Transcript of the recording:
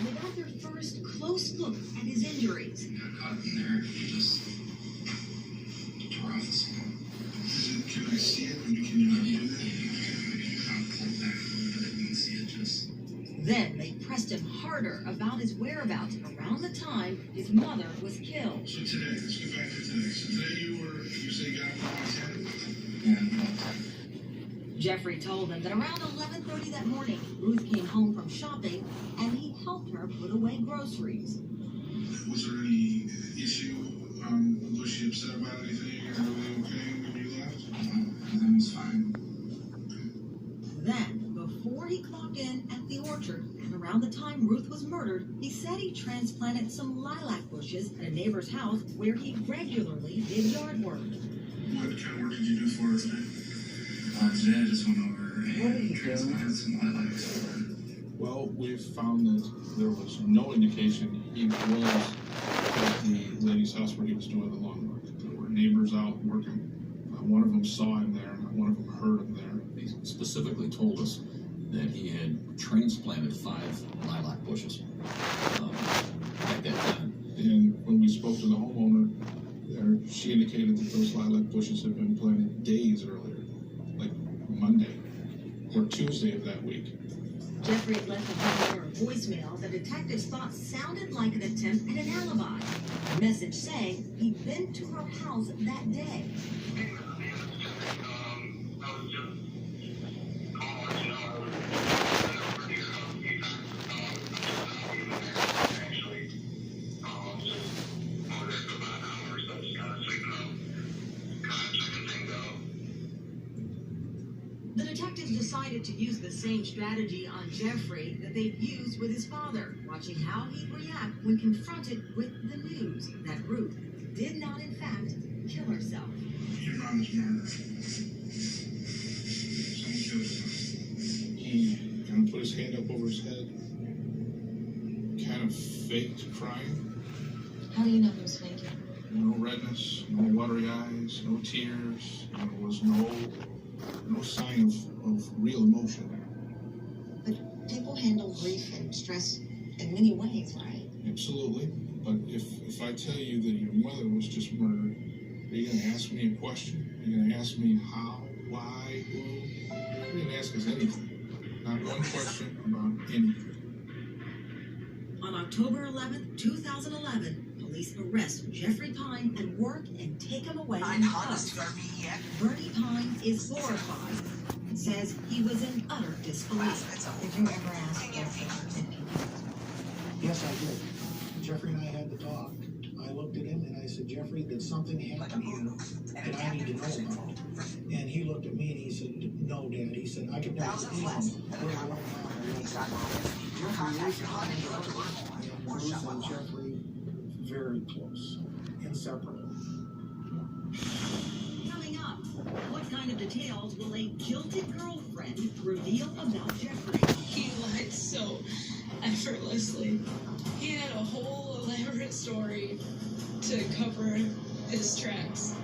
they got their first close look at his injuries. Got caught in there. He just tore off the skin. Can I see it? Can you not do that? I'll pull back a little bit and see it just. Then they pressed him harder about his whereabouts around the time his mother was killed. So today, let's go back to today. So today you say you got him on 10? Yeah, about 10. Jeffrey told them that around 11:30 that morning, Ruth came home from shopping and he helped her put away groceries. Was there any issue? Was she upset about anything? Everything okay when you left? Everything was fine. Then, before he clocked in at the orchard and around the time Ruth was murdered, he said he transplanted some lilac bushes at a neighbor's house where he regularly did yard work. What kind of work did you do for her today? Today I just went over and transplanted some lilacs for her. Well, we've found that there was no indication he was at the lady's house where he was doing the lawn work. There were neighbors out working. One of them saw him there, and one of them heard him there. He specifically told us that he had transplanted 5 lilac bushes at that time. And when we spoke to the homeowner, she indicated that those lilac bushes had been planted days earlier, like Monday or Tuesday of that week. Jeffrey had left the homeowner a voicemail that detectives thought sounded like an attempt at an alibi. A message saying he'd been to her house that day. The detectives decided to use the same strategy on Jeffrey that they'd used with his father, watching how he'd react when confronted with the news that Ruth did not, in fact, kill herself. Your mom was murdered. Someone killed her. He kind of put his hand up over his head, kind of faked crying. How do you know he was faking? No redness, no watery eyes, no tears. There was no sign of real emotion. But people handle grief and stress in many ways, right? Absolutely. But if I tell you that your mother was just murdered, are you going to ask me a question? Are you going to ask me how, why, who? You're going to ask us anything. Not one question about anything. On October 11th, 2011, police arrest Jeffrey Pine and work and take him away in cuffs. Bernie Pine is horrified and says he was in utter disbelief. Did you ever ask for opinion? Yes, I did. Jeffrey and I had the talk. I looked at him and I said, Jeffrey, did something happen here that I need to know about? And he looked at me and he said, no, Dad. He said, I could never see him. Bruce and Jeffrey, very close, inseparable. Coming up, what kind of details will a guilty girlfriend reveal about Jeffrey? He lied so effortlessly. He had a whole elaborate story to cover his tracks.